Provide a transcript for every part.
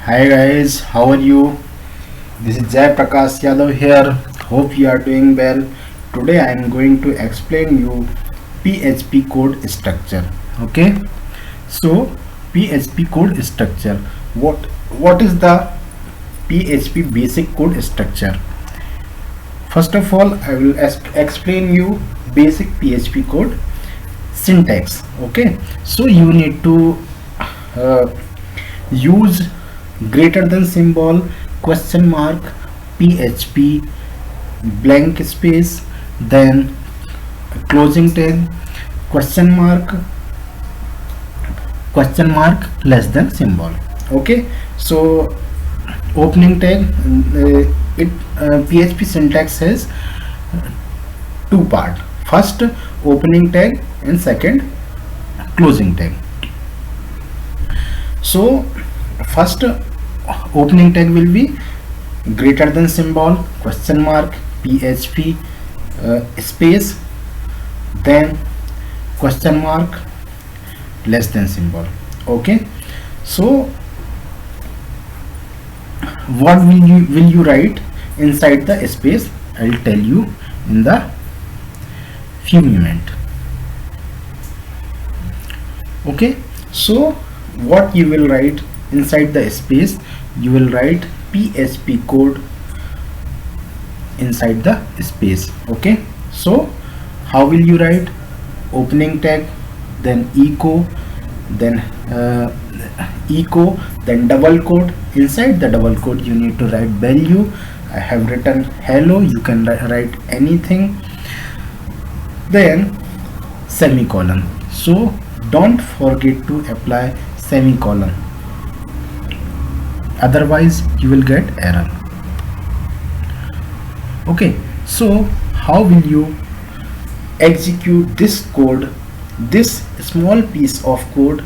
Hi guys, how are you? This is Jai Prakash Yadav here. Hope you are doing well. Today I am going to explain you PHP code structure. Okay, so PHP code structure. What is the PHP basic code structure? First of all, I will explain you basic PHP code syntax. Okay, so you need to use greater than symbol, question mark, PHP, blank space, then closing tag, question mark, less than symbol. Okay, so opening tag, PHP syntax has two part. First opening tag and second closing tag. So first opening tag will be greater than symbol, question mark, PHP, space, then question mark, less than symbol. Okay, so what will you write inside the space? I will tell you in the few minutes. Okay, so what you will write inside the space? You will write PHP code inside the space. Okay, so how will you write? Opening tag, then echo, then double quote. Inside the double quote you need to write value. I have written hello, you can write anything, then semicolon. So don't forget to apply semicolon, otherwise you will get error. Okay, so how will you execute this code, this small piece of code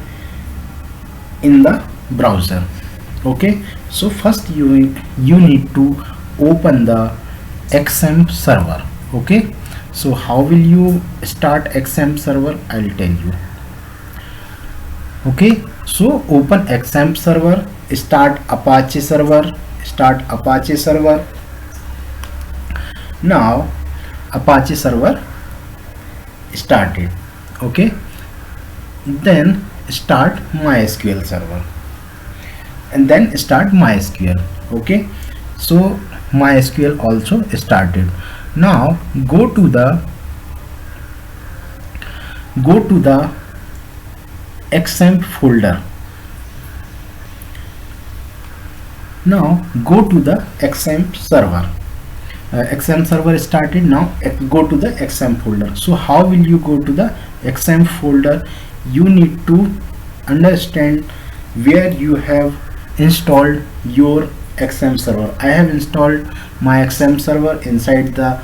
in the browser? Okay, so first you need to open the XAMPP server. Okay, so how will you start XAMPP server? I'll tell you. Okay, so open XAMPP server, start Apache server, now Apache server started. Okay, then start MySQL server and then start MySQL. Okay, so MySQL also started. Now go to the XAMPP folder. Now go to the XAMPP server. XAMPP server started. Now go to the XAMPP folder. So how will you go to the XAMPP folder? You need to understand where you have installed your XAMPP server. I have installed my XAMPP server inside the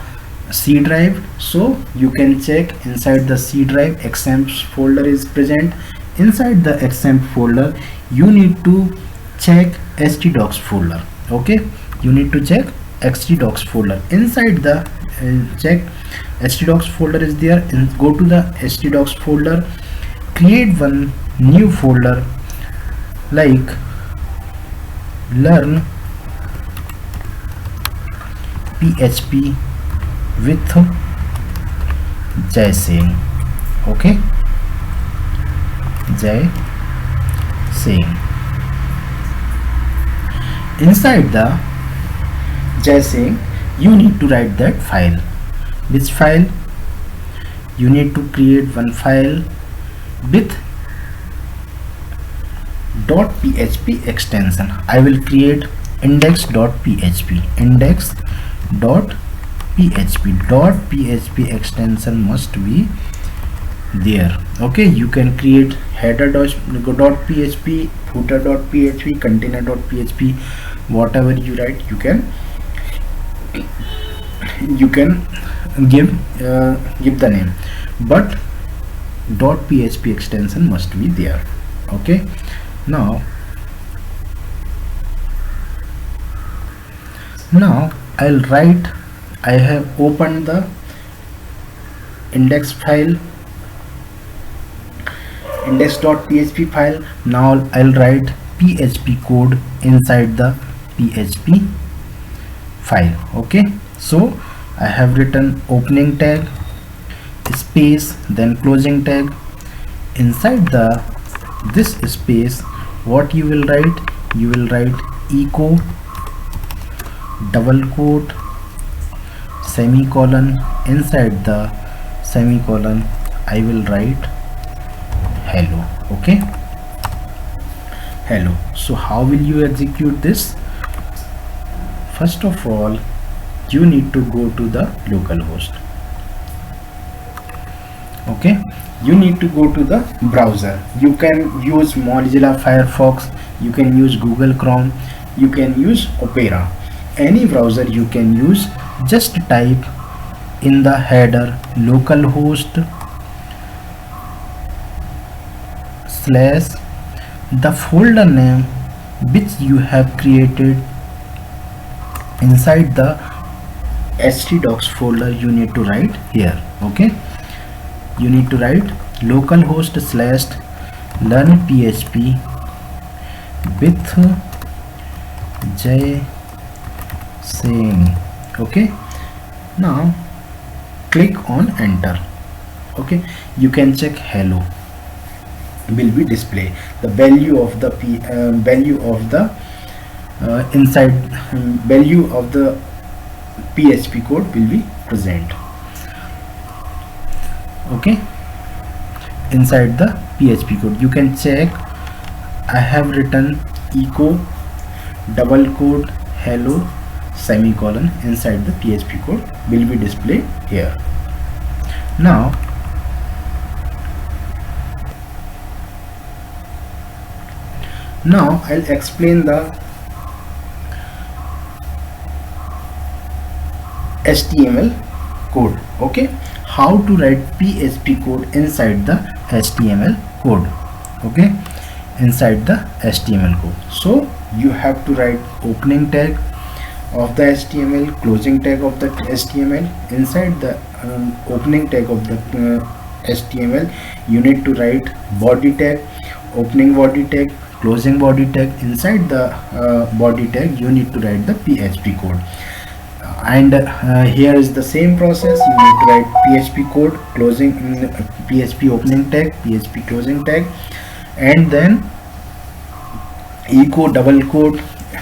C drive, so you can check inside the C drive XAMPP folder is present. Inside the XAMPP folder you need to check htdocs folder. Okay, you need to check htdocs folder. Inside the check htdocs folder is there, and go to the htdocs folder, create one new folder like learn PHP with Jai Singh. Okay, Jai Singh. Inside the Jai Singh you need to write that file. Which file? You need to create one file with .php extension. I will create index.php. .php extension must be there. Okay, you can create header.php, footer.php, container.php, whatever you write you can give the name, but .php extension must be there. Okay, now I'll write, I have opened the index file, index.php file. Now I'll write PHP code inside the PHP file. Okay, so I have written opening tag space then closing tag. Inside the this space, what you will write, you will write echo double quote semicolon. Inside the semicolon I will write hello. Okay, hello. So how will you execute this? First of all, you need to go to the localhost. Okay, you need to go to the browser. You can use Mozilla Firefox, you can use Google Chrome, you can use Opera, any browser you can use. Just type in the header localhost slash the folder name which you have created inside the htdocs folder. You need to write here. Okay, you need to write localhost slash learn php with jsing. Okay, now click on enter. Okay, you can check hello will be display. The value of the inside value of the PHP code will be present. Okay, inside the PHP code you can check. I have written echo double quote hello semicolon. Inside the PHP code will be displayed here. Now I'll explain the HTML code. Okay, how to write PHP code inside the HTML code. Okay, inside the HTML code. So you have to write opening tag of the HTML, closing tag of the HTML. Inside the opening tag of the HTML, you need to write body tag, opening body tag, closing body tag. Inside the body tag, you need to write the PHP code. And here is the same process. You need to write PHP code, closing PHP opening tag, PHP closing tag, and then echo double quote.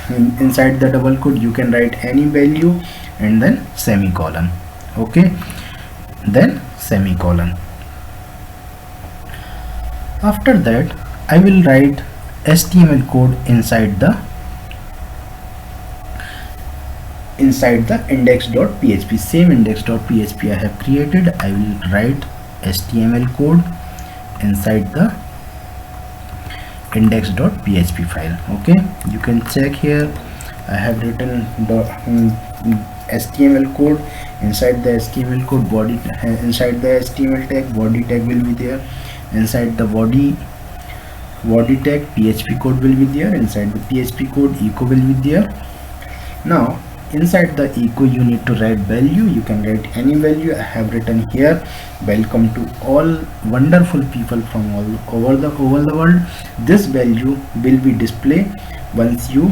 Inside the double quote you can write any value and then semicolon. Okay, then semicolon. After that I will write HTML code inside the index.php. Same index.php I have created. I will write HTML code inside the index.php file. Okay, you can check here. I have written the HTML code. Inside the HTML code body, inside the HTML tag body tag will be there. Inside the body tag PHP code will be there. Inside the PHP code echo will be there. Now inside the echo you need to write value. You can write any value. I have written here welcome to all wonderful people from all over the world. This value will be displayed once you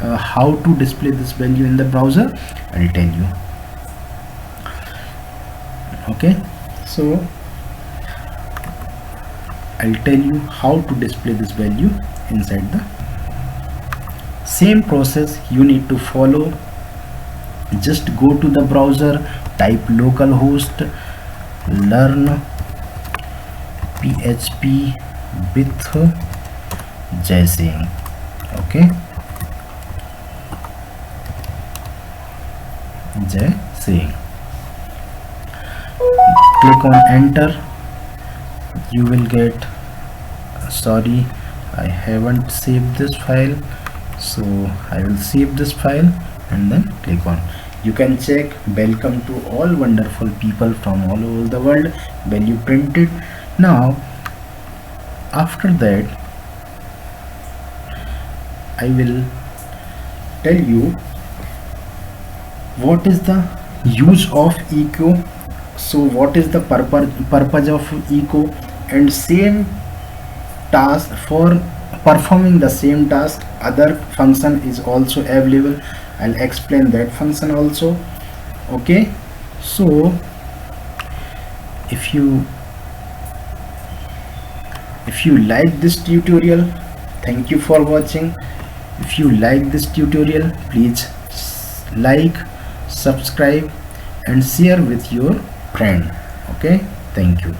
how to display this value in the browser, I'll tell you. Okay, so I'll tell you how to display this value inside the same process you need to follow. Just go to the browser, type localhost learn php with jsing. Okay, jsing. Click on enter. You will get, sorry, I haven't saved this file, so I will save this file and then click on. You can check welcome to all wonderful people from all over the world, value printed. Now after that I will tell you what is the use of echo. So what is the purpose of echo, and same task for performing the same task, other function is also available. I'll explain that function also. Okay, so if you like this tutorial, thank you for watching. If you like this tutorial, please like, subscribe and share with your friend. Okay, thank you.